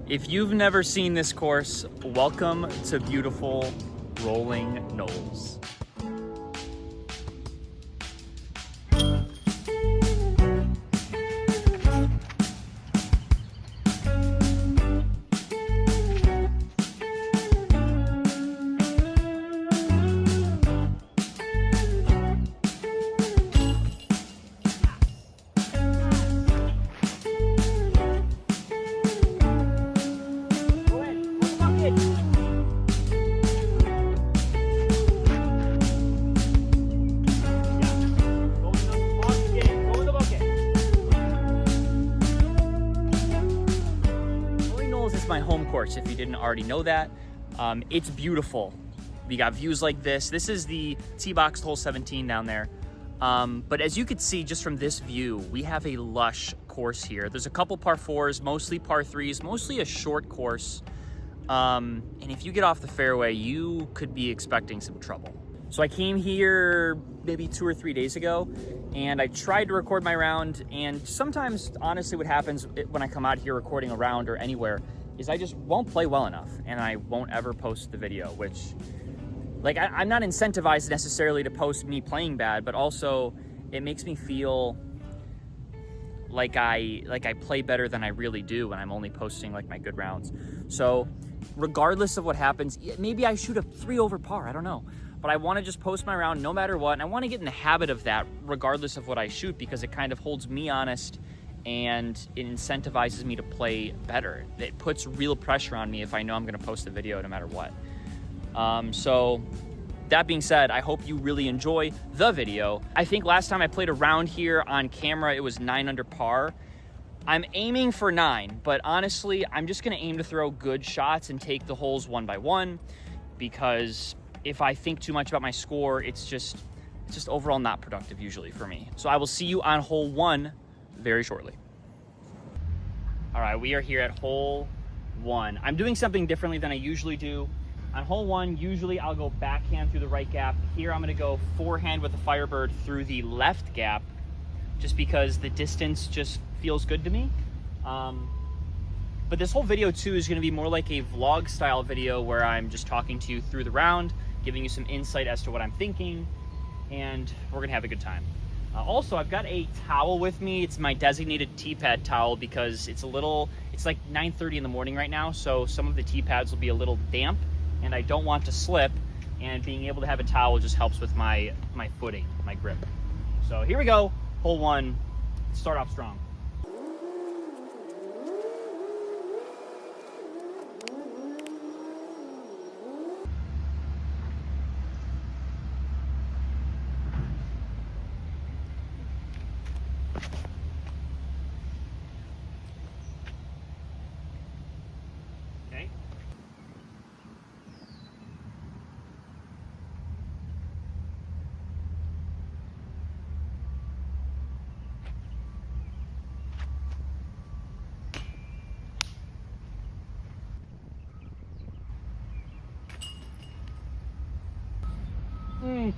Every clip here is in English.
If you've never seen this course, welcome to beautiful rolling Knolls. My home course, if you didn't already know that. It's beautiful. We got views like this. This is the tee box hole 17 down there. But as you could see just from this view, we have a lush course here. There's a couple par fours, mostly par threes, mostly a short course. And if you get off the fairway, you could be expecting some trouble. So I came here maybe 2 or 3 days ago, and I tried to record my round. And sometimes, honestly, what happens when I come out here recording a round or anywhere is I just won't play well enough, and I won't ever post the video, which, like, I'm not incentivized necessarily to post me playing bad, but also it makes me feel like I play better than I really do when I'm only posting like my good rounds. So regardless of what happens, maybe I shoot a 3 over par, I don't know. But I want to just post my round no matter what, and I want to get in the habit of that regardless of what I shoot, because it kind of holds me honest and it incentivizes me to play better. It puts real pressure on me if I know I'm going to post a video no matter what. So that being said, I hope you really enjoy the video. I think last time I played a round here on camera, it was 9 under par. I'm aiming for 9, but honestly, I'm just going to aim to throw good shots and take the holes one by one, because if I think too much about my score, it's just overall not productive usually for me. So I will see you on hole 1 very shortly. All right, we are here at hole 1. I'm doing something differently than I usually do. On hole 1, usually I'll go backhand through the right gap. Here I'm gonna go forehand with the Firebird through the left gap, just because the distance just feels good to me. But this whole video too is gonna be more like a vlog style video where I'm just talking to you through the round, giving you some insight as to what I'm thinking, and we're gonna have a good time. Also, I've got a towel with me. It's my designated tee pad towel because it's like 9:30 in the morning right now, so some of the tee pads will be a little damp, and I don't want to slip, and being able to have a towel just helps with my footing, my grip. So here we go, hole 1, start off strong.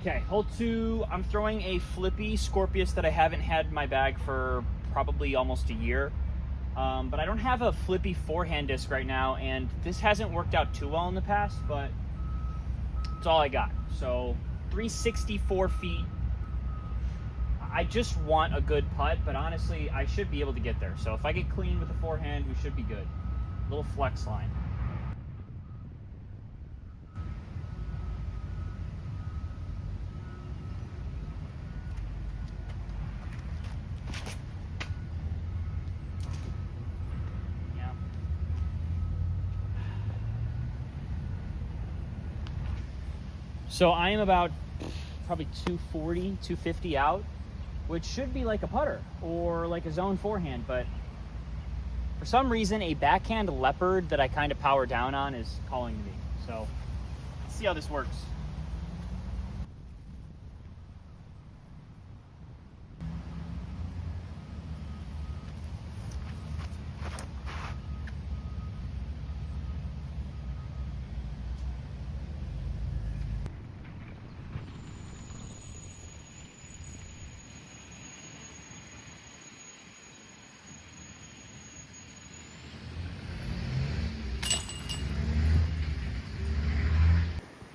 Okay, hole 2, I'm throwing a flippy Scorpius that I haven't had in my bag for probably almost a year. But I don't have a flippy forehand disc right now, and this hasn't worked out too well in the past, but it's all I got. So 364 feet. I just want a good putt, but honestly, I should be able to get there. So if I get clean with the forehand, we should be good. Little flex line. So I am about probably 240, 250 out, which should be like a putter or like a zone forehand, but for some reason, a backhand leopard that I kind of power down on is calling me. So let's see how this works.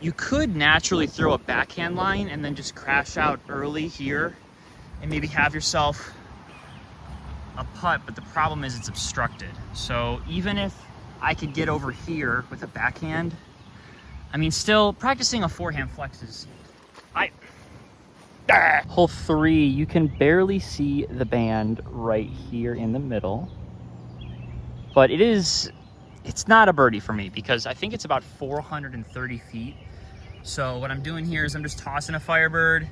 You could naturally throw a backhand line and then just crash out early here and maybe have yourself a putt, but the problem is it's obstructed. So even if I could get over here with a backhand, I mean, still practicing a forehand flex is, Hole 3, you can barely see the band right here in the middle, but it's not a birdie for me because I think it's about 430 feet. So what I'm doing here is I'm just tossing a Firebird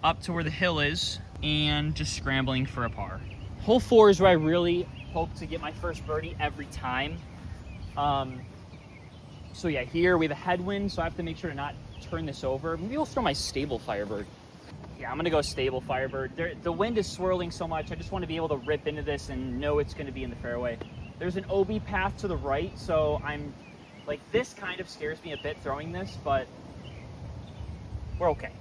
up to where the hill is and just scrambling for a par. Hole 4 is where I really hope to get my first birdie every time. So yeah, here we have a headwind, so I have to make sure to not turn this over. Maybe I'll throw my stable Firebird. Yeah, I'm gonna go stable Firebird. The wind is swirling so much, I just want to be able to rip into this and know it's gonna be in the fairway. There's an OB path to the right, so I'm like, this kind of scares me a bit throwing this, but we're okay.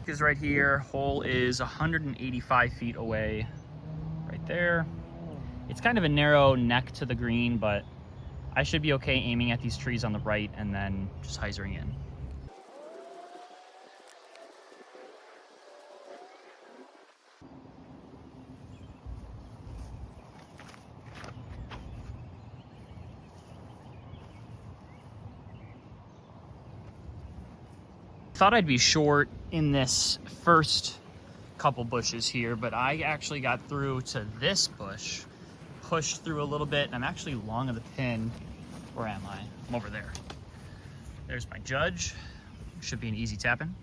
Is right here. Hole is 185 feet away, right there. It's kind of a narrow neck to the green, but I should be okay aiming at these trees on the right and then just hyzering in. Thought I'd be short in this first couple bushes here, but I actually got through to this bush, pushed through a little bit, and I'm actually long of the pin. Where am I? I'm over there. There's my judge. Should be an easy tap in.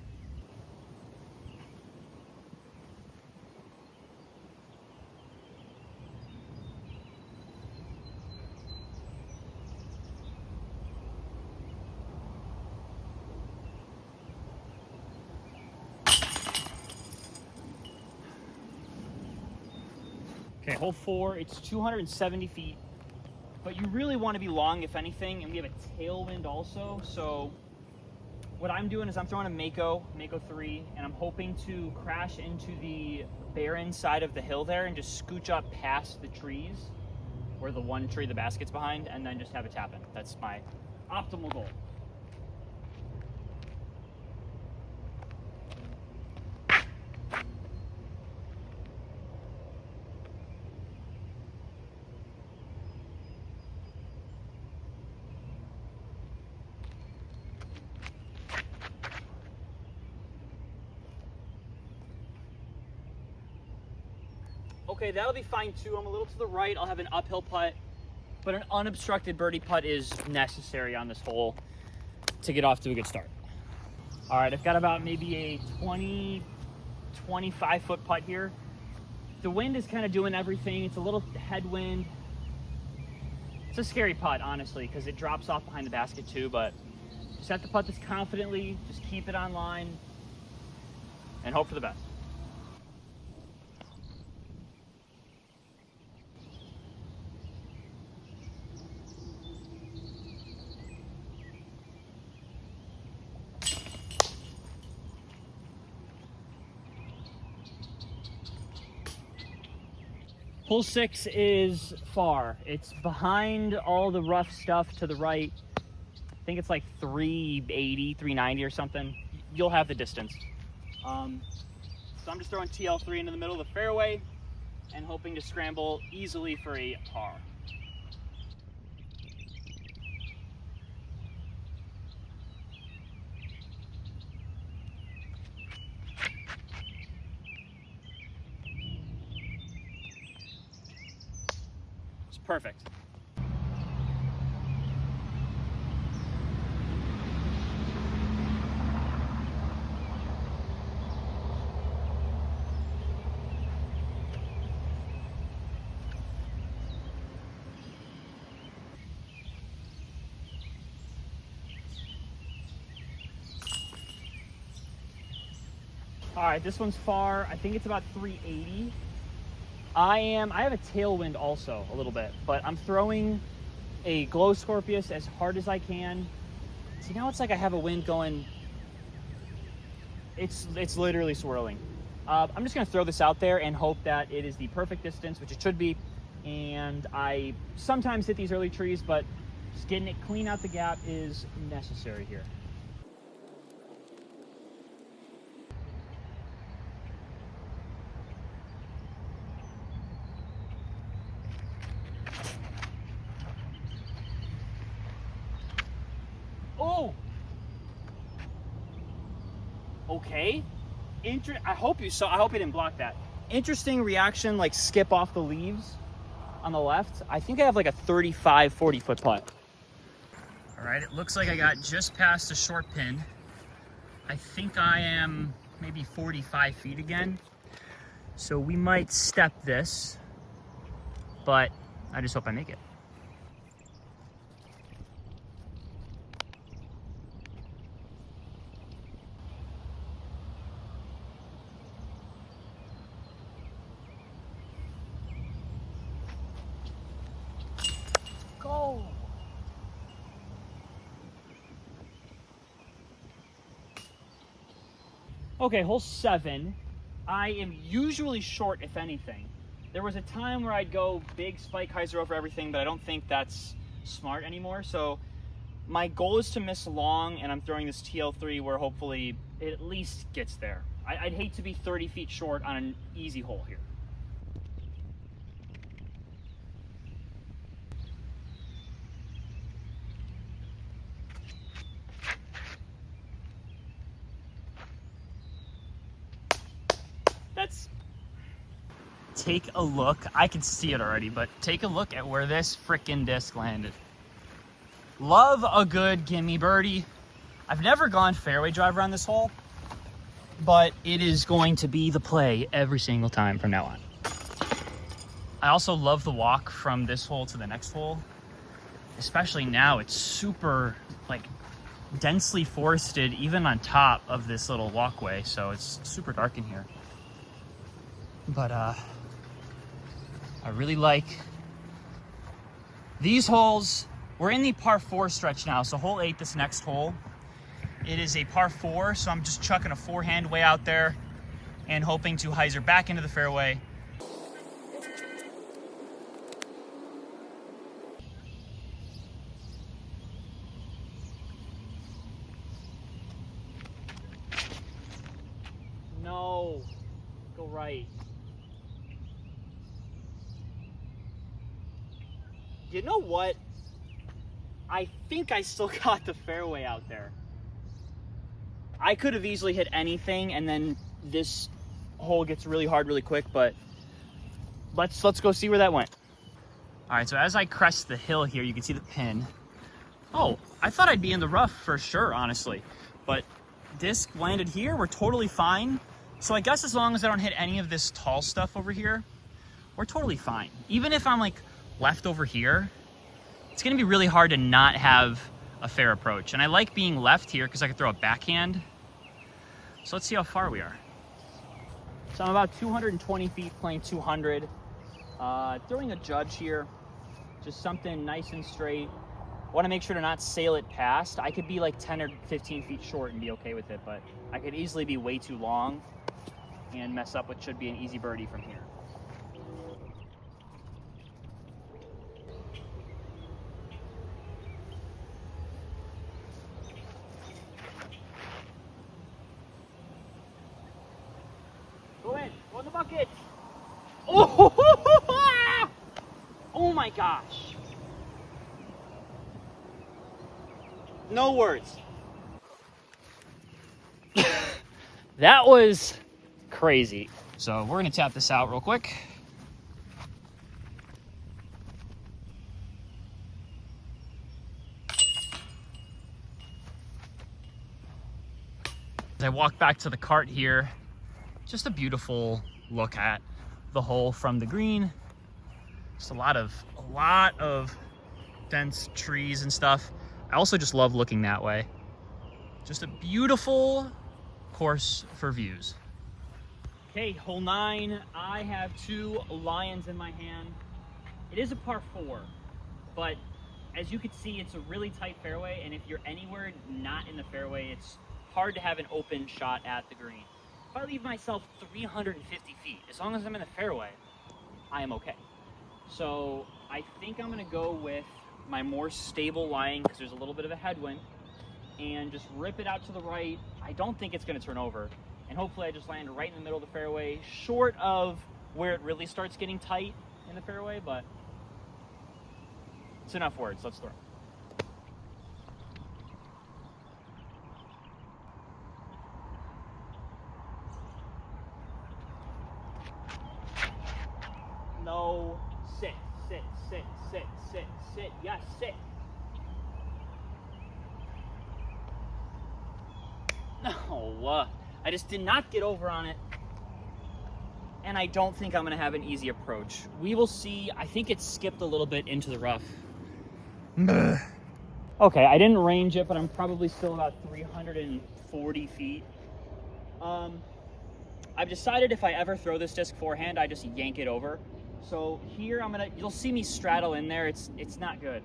Okay, hole 4, it's 270 feet, but you really want to be long if anything, and we have a tailwind also, so what I'm doing is I'm throwing a Mako 3, and I'm hoping to crash into the barren side of the hill there and just scooch up past the trees, where the one tree the basket's behind, and then just have a tap in. That's my optimal goal. Okay, that'll be fine too. I'm a little to the right. I'll have an uphill putt, but an unobstructed birdie putt is necessary on this hole to get off to a good start. All right, I've got about maybe a 20, 25 foot putt here. The wind is kind of doing everything. It's a little headwind. It's a scary putt, honestly, because it drops off behind the basket too, but set the putt this confidently, just keep it on line, and hope for the best. Hole 6 is far. It's behind all the rough stuff to the right. I think it's like 380, 390 or something. You'll have the distance. So I'm just throwing TL3 into the middle of the fairway and hoping to scramble easily for a par. Perfect. All right, this one's far. I think it's about 380. I have a tailwind also a little bit, but I'm throwing a Glow Scorpius as hard as I can. See, now it's like I have a wind going It's literally swirling. I'm just gonna throw this out there and hope that it is the perfect distance, which it should be. And I sometimes hit these early trees, but just getting it clean out the gap is necessary here. Oh! Okay. I hope you saw, I hope you didn't block that. Interesting reaction, like skip off the leaves on the left. I think I have like a 35, 40 foot putt. All right, it looks like I got just past a short pin. I think I am maybe 45 feet again. So we might step this, but I just hope I make it. Go. Okay, hole 7. I am usually short, if anything. There was a time where I'd go big spike hyzer over everything, but I don't think that's smart anymore. So my goal is to miss long, and I'm throwing this TL3 where hopefully it at least gets there. I'd hate to be 30 feet short on an easy hole here. Take a look. I can see it already, but take a look at where this frickin' disc landed. Love a good gimme birdie. I've never gone fairway driver on this hole, but it is going to be the play every single time from now on. I also love the walk from this hole to the next hole, especially now. It's super like densely forested even on top of this little walkway, so it's super dark in here. But I really like these holes. We're in the par 4 stretch now, so hole 8, this next hole, it is a par 4, so I'm just chucking a forehand way out there and hoping to hyzer back into the fairway. No, go right. You know what? I think I still got the fairway out there. I could have easily hit anything, and then this hole gets really hard really quick, but let's go see where that went. All right, so as I crest the hill here, you can see the pin. Oh, I thought I'd be in the rough for sure, honestly, but disc landed here. We're totally fine. So I guess as long as I don't hit any of this tall stuff over here, we're totally fine. Even if I'm like left over here, it's gonna be really hard to not have a fair approach. And I like being left here because I can throw a backhand. So let's see how far we are. So I'm about 220 feet playing 200. Throwing a judge here, just something nice and straight. Want to make sure to not sail it past. I could be like 10 or 15 feet short and be okay with it, but I could easily be way too long and mess up what should be an easy birdie from here. Go in, go in the bucket. Oh, oh my gosh. No words. That was crazy. So we're gonna tap this out real quick. As I walk back to the cart here, just a beautiful look at the hole from the green. Just a lot of dense trees and stuff. I also just love looking that way. Just a beautiful course for views. Okay, hole 9. I have 2 lions in my hand. It is a par 4, but as you can see, it's a really tight fairway, and if you're anywhere not in the fairway, it's hard to have an open shot at the green. If I leave myself 350 feet, as long as I'm in the fairway, I am okay. So I think I'm gonna go with my more stable line because there's a little bit of a headwind, and just rip it out to the right. I don't think it's gonna turn over. And hopefully I just land right in the middle of the fairway, short of where it really starts getting tight in the fairway, but it's enough words, let's throw. No, sit, sit, sit, sit, sit, sit, yes, sit. No, I just did not get over on it. And I don't think I'm gonna have an easy approach. We will see. I think it skipped a little bit into the rough. Okay, I didn't range it, but I'm probably still about 340 feet. I've decided if I ever throw this disc forehand, I just yank it over. So here you'll see me straddle in there. It's not good.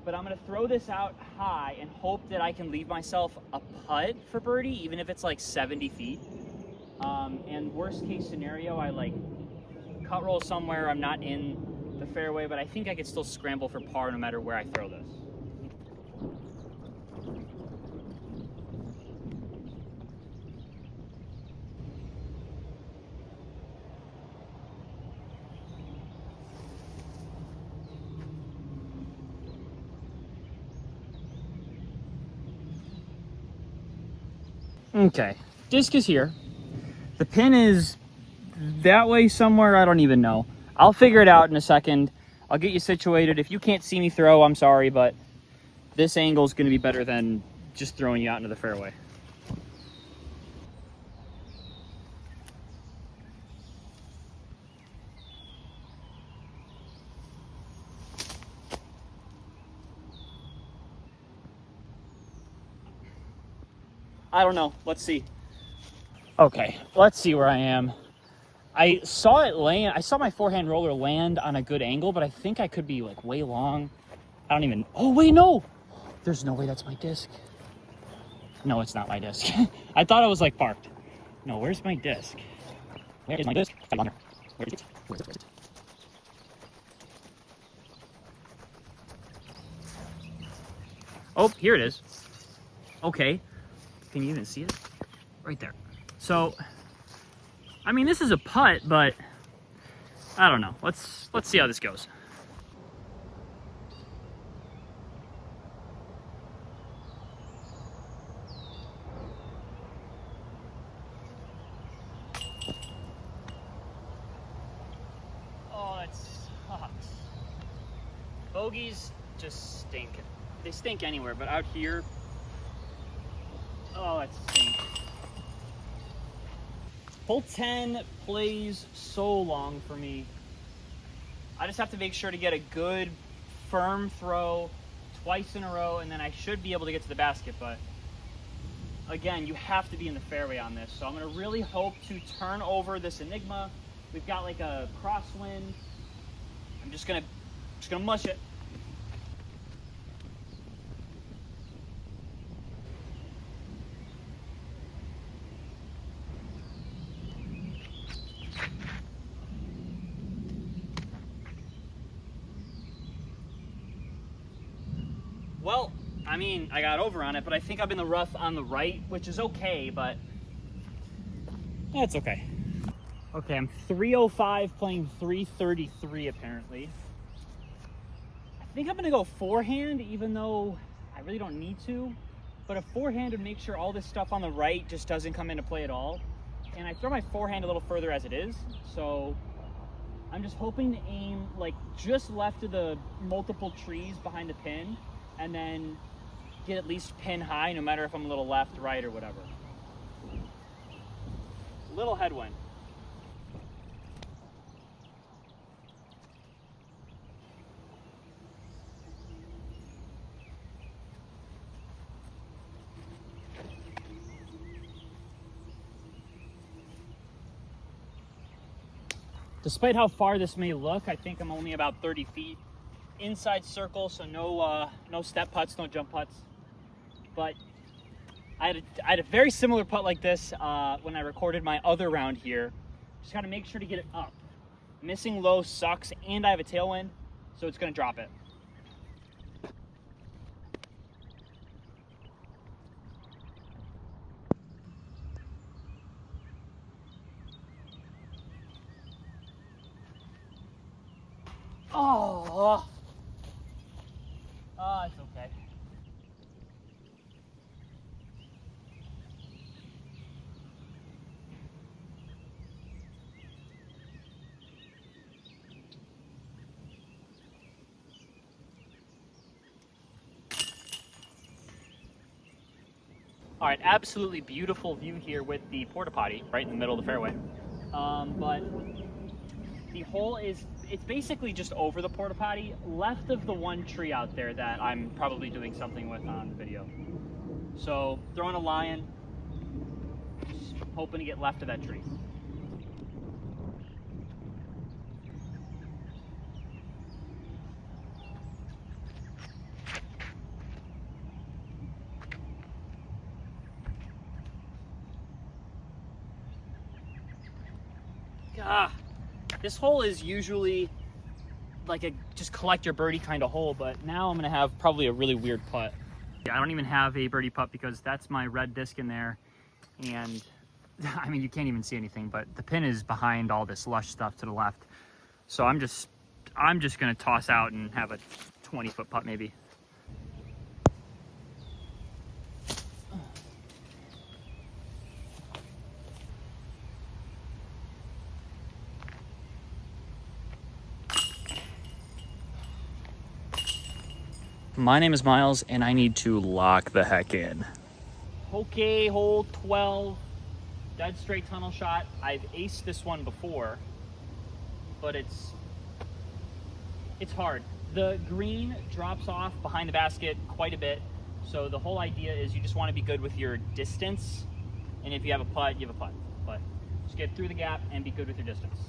But I'm gonna throw this out high and hope that I can leave myself a putt for birdie, even if it's like 70 feet. And worst case scenario, I like cut roll somewhere, I'm not in the fairway, but I think I could still scramble for par no matter where I throw this. Okay, disc is here. The pin is that way somewhere, I don't even know. I'll figure it out in a second. I'll get you situated. If you can't see me throw, I'm sorry, but this angle is going to be better than just throwing you out into the fairway. I don't know. Let's see. Okay, let's see where I am. I saw it land. I saw my forehand roller land on a good angle, but I think I could be like way long. I don't even. Oh wait, no. There's no way that's my disc. No, it's not my disc. I thought I was like parked. No, where's my disc? Where is my disc? Where is it? Where is it? Where is it? Oh, here it is. Okay. Can you even see it? Right there. So, I mean, this is a putt, but I don't know. Let's see how this goes. Oh, it sucks. Bogeys just stink. They stink anywhere, but out here, oh, it stinks. Hole 10 plays so long for me. I just have to make sure to get a good, firm throw twice in a row, and then I should be able to get to the basket, but again, you have to be in the fairway on this. So I'm gonna really hope to turn over this Enigma. We've got like a crosswind. I'm just gonna mush it. Well, I mean, I got over on it, but I think I'm in the rough on the right, which is okay, but that's okay. Okay, I'm 305 playing 333 apparently. I think I'm gonna go forehand, even though I really don't need to, but a forehand would make sure all this stuff on the right just doesn't come into play at all. And I throw my forehand a little further as it is, so I'm just hoping to aim like just left of the multiple trees behind the pin, and then get at least pin high, no matter if I'm a little left, right, or whatever. Little headwind. Despite how far this may look, I think I'm only about 30 feet inside circle, so no step putts, no jump putts. But I had a very similar putt like this when I recorded my other round here. Just gotta make sure to get it up. Missing low sucks, and I have a tailwind, so it's gonna drop it. Oh, it's okay. All right, absolutely beautiful view here with the porta potty right in the middle of the fairway. But the hole it's basically just over the porta potty, left of the one tree out there that I'm probably doing something with on the video. So throwing a line, just hoping to get left of that tree. This hole is usually like a just collect your birdie kind of hole, but now I'm gonna have probably a really weird putt. Yeah, I don't even have a birdie putt because that's my red disc in there, and I mean you can't even see anything, but the pin is behind all this lush stuff to the left. So I'm just gonna toss out and have a 20-foot putt maybe. My name is Miles, and I need to lock the heck in. Okay, hole 12, dead straight tunnel shot. I've aced this one before, but it's hard. The green drops off behind the basket quite a bit, so the whole idea is you just want to be good with your distance, and if you have a putt, you have a putt. But just get through the gap and be good with your distance.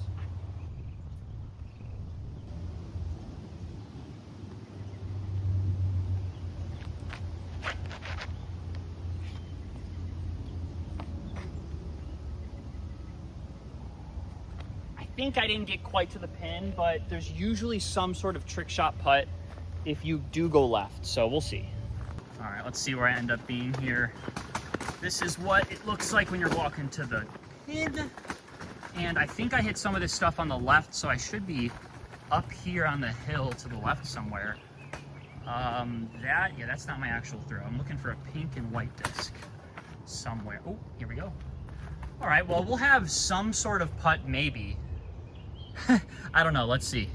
I think I didn't get quite to the pin, but there's usually some sort of trick shot putt if you do go left, so we'll see. All right, let's see where I end up being here. This is what it looks like when you're walking to the pin, and I think I hit some of this stuff on the left, so I should be up here on the hill to the left somewhere. Yeah, that's not my actual throw. I'm looking for a pink and white disc somewhere. Oh, here we go. All right, well, we'll have some sort of putt maybe. I don't know, let's see.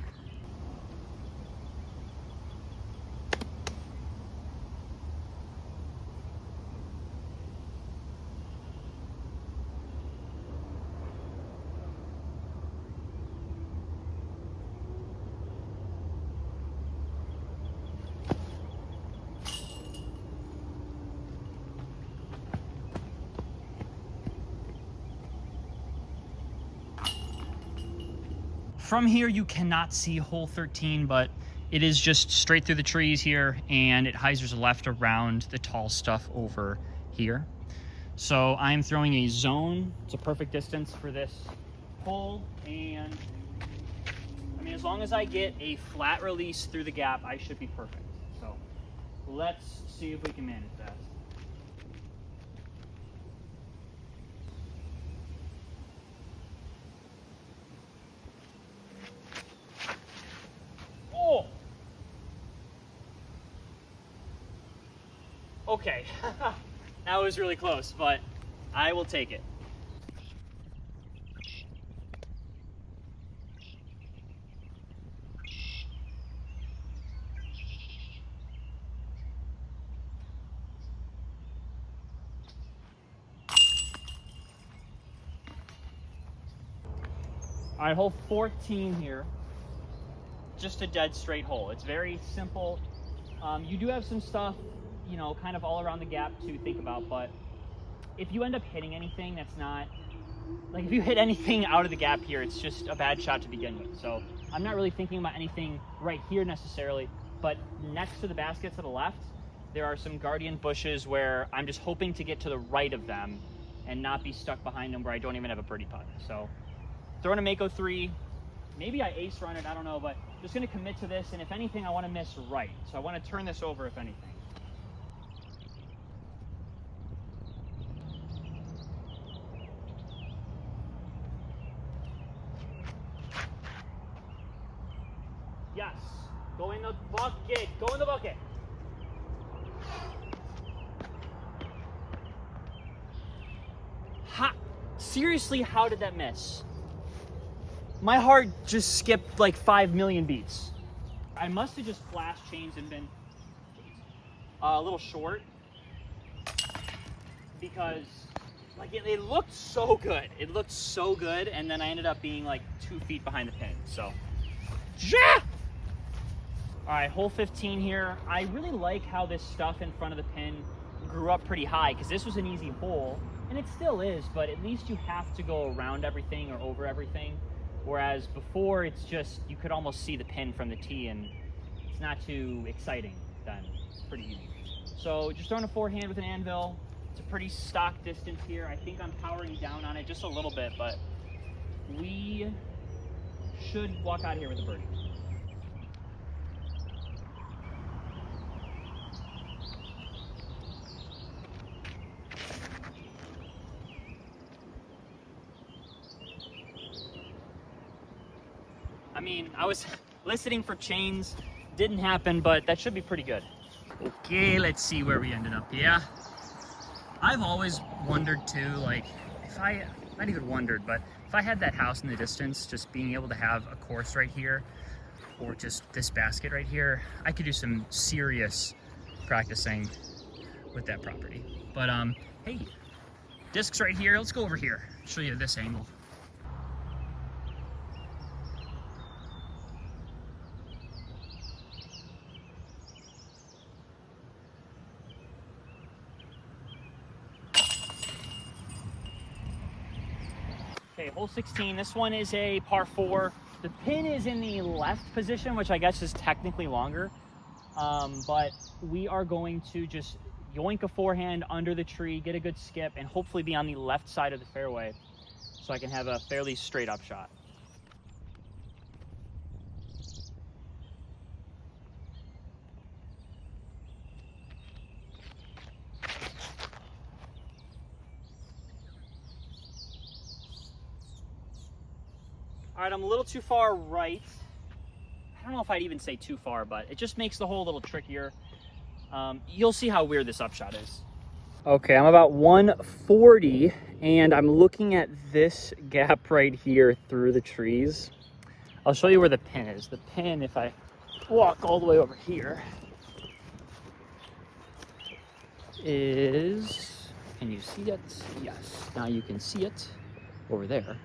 From here, you cannot see hole 13, but it is just straight through the trees here, and it hyzers left around the tall stuff over here. So I'm throwing a zone. It's a perfect distance for this hole, and I mean, as long as I get a flat release through the gap, I should be perfect. So let's see if we can manage that. Okay, that was really close, but I will take it. All right, hole 14 here. Just a dead straight hole. It's very simple. You do have some stuff, you know, kind of all around the gap to think about, but if you end up hitting anything that's not, like if you hit anything out of the gap here, it's just a bad shot to begin with. So I'm not really thinking about anything right here necessarily, but next to the basket to the left, There are some guardian bushes where I'm just hoping to get to the right of them and not be stuck behind them where I don't even have a birdie putt. So throwing a Mako 3, maybe I ace run it, I don't know, but just gonna commit to this, and if anything, I wanna miss right. So I wanna turn this over if anything. Yes, go in the bucket, go in the bucket. Seriously, how did that miss? My heart just skipped like 5 million beats. I must have just flash changed and been a little short because like it looked so good. It looked so good, and then I ended up being like 2 feet behind the pin. So, yeah! All right, hole 15 here. I really like how this stuff in front of the pin grew up pretty high because this was an easy hole, and it still is, but at least you have to go around everything or over everything. Whereas before, it's just, you could almost see the pin from the tee, and it's not too exciting then. It's pretty easy. So just throwing a forehand with an anvil. It's a pretty stock distance here. I think I'm powering down on it just a little bit, but we should walk out of here with a birdie. I mean, I was listening for chains, didn't happen, but that should be pretty good. Okay, let's see where we ended up. Yeah, I've always wondered too, like, if I, not even wondered, but if I had that house in the distance, just being able to have a course right here, or just this basket right here, I could do some serious practicing with that property. But hey, discs right here, let's go over here, show you this angle. Okay, hole 16, this one is a par 4. The pin is in the left position, which I guess is technically longer, but we are going to just yoink a forehand under the tree, get a good skip, and hopefully be on the left side of the fairway so I can have a fairly straight up shot. All right, I'm a little too far right. I don't know if I'd even say too far, but it just makes the hole a little trickier. You'll see how weird this upshot is. Okay, I'm about 140, and I'm looking at this gap right here through the trees. I'll show you where the pin is. The pin, if I walk all the way over here, is, can you see it? Yes, now you can see it over there.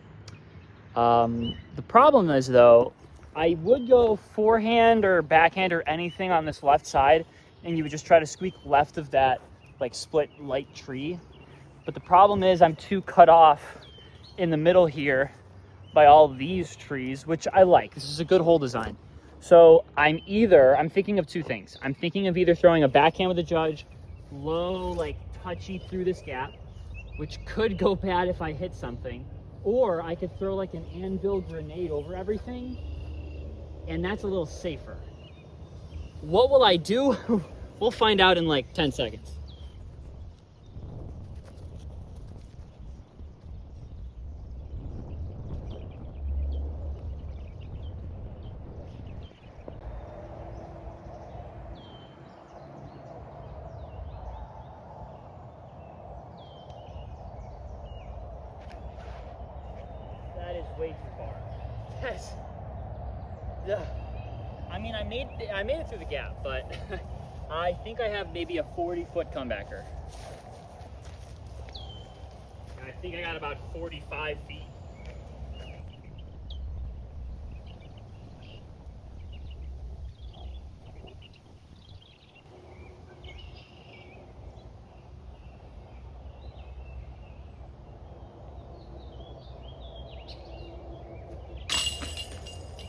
The problem is though, I would go forehand or backhand or anything on this left side, and you would just try to squeak left of that like split light tree. But the problem is I'm too cut off in the middle here by all these trees, which I like. This is a good hole design. So I'm thinking of two things. I'm thinking of either throwing a backhand with a judge, low, like touchy through this gap, which could go bad if I hit something, or I could throw like an anvil grenade over everything, and that's a little safer. What will I do? We'll find out in like 10 seconds. That is way too far. Yes. Yeah. I mean, I made it through the gap, but I think I have maybe a 40-foot comebacker. I think I got about 45 feet.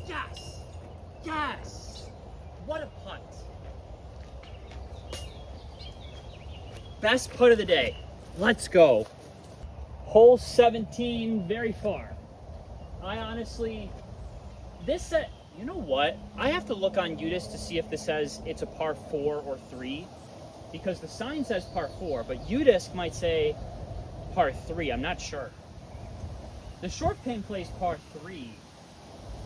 Yes! Yes! What a punt. best putt of the day. Let's go. Hole 17, very far. I honestly, you know what? I have to look on UDisc to see if this says it's a par 4 or 3, because the sign says par 4, but UDisc might say par 3. I'm not sure. The short pin plays par 3,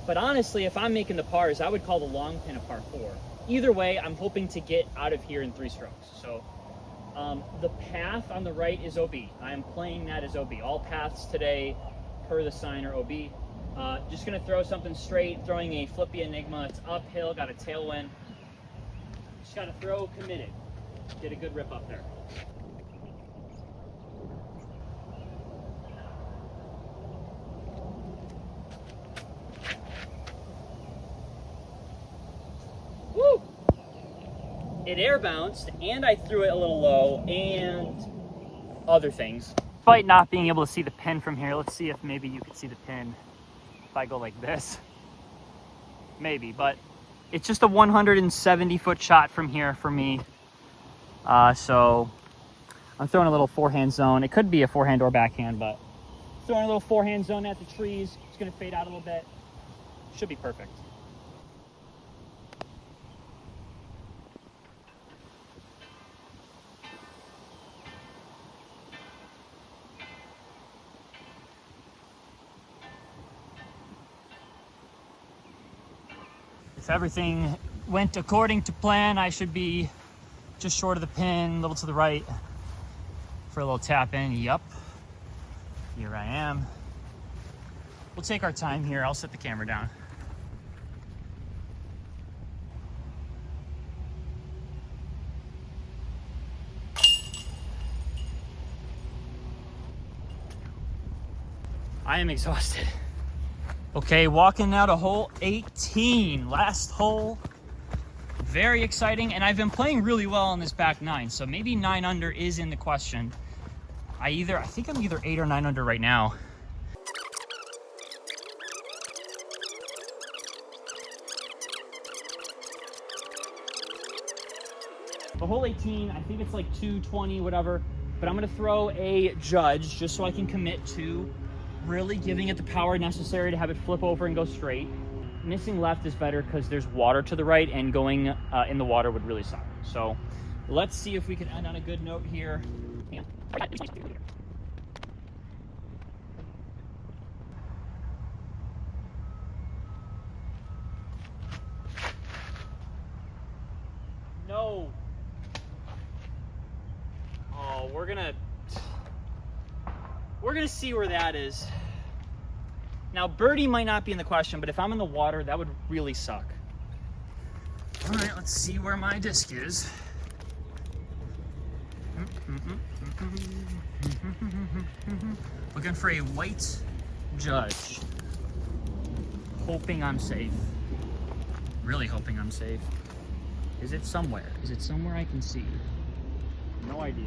but honestly, if I'm making the pars, I would call the long pin a par 4. Either way, I'm hoping to get out of here in 3 strokes. So the path on the right is OB. I am playing that as OB. All paths today, per the sign, are OB. Just gonna throw something straight, throwing a flippy enigma. It's uphill, got a tailwind. Just gotta throw committed. Get a good rip up there. Woo! It air bounced, and I threw it a little low, and other things. Despite not being able to see the pin from here, let's see if maybe you could see the pin if I go like this. Maybe, but it's just a 170-foot shot from here for me. So I'm throwing a little forehand zone. It could be a forehand or backhand, but throwing a little forehand zone at the trees. It's gonna fade out a little bit. Should be perfect. If everything went according to plan, I should be just short of the pin, a little to the right for a little tap in. Yup, here I am. We'll take our time here. I'll set the camera down. I am exhausted. Okay, walking now to hole 18, last hole. Very exciting, and I've been playing really well on this back 9, so maybe 9 under is in the question. I think I'm either 8 or 9 under right now. The hole 18, I think it's like 220, whatever, but I'm gonna throw a judge just so I can commit to really giving it the power necessary to have it flip over and go straight. Missing left is better because there's water to the right, and going in the water would really suck. So let's see if we can end on a good note here. No. Oh, we're gonna see where that is. Now, birdie might not be in the question, but if I'm in the water, that would really suck. All right, let's see where my disc is. Looking for a white judge. Hoping I'm safe. Really hoping I'm safe. Is it somewhere? Is it somewhere I can see? No idea.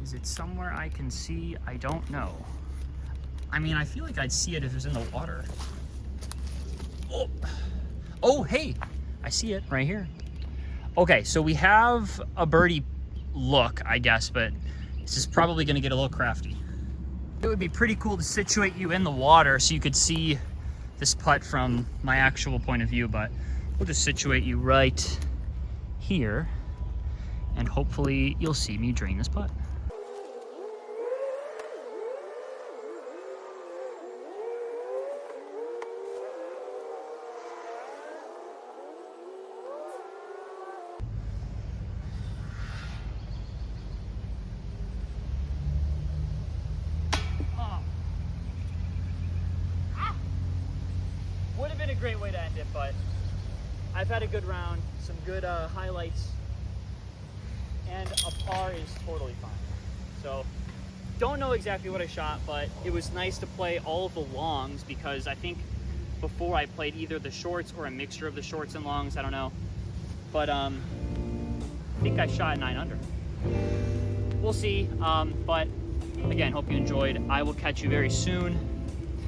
Is it somewhere I can see? I don't know. I mean, I feel like I'd see it if it was in the water. Oh, oh, hey, I see it right here. Okay, so we have a birdie look, I guess, but this is probably gonna get a little crafty. It would be pretty cool to situate you in the water so you could see this putt from my actual point of view, but we'll just situate you right here, and hopefully you'll see me drain this putt. Would have been a great way to end it, but I've had a good round, some good highlights, and a par is totally fine. So, don't know exactly what I shot, but it was nice to play all of the longs, because I think before I played either the shorts or a mixture of the shorts and longs, I don't know. But I think I shot 9 under. We'll see, but again, hope you enjoyed. I will catch you very soon.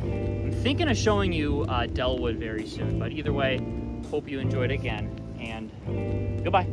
I'm thinking of showing you Delwood very soon, but either way, hope you enjoyed again, and goodbye.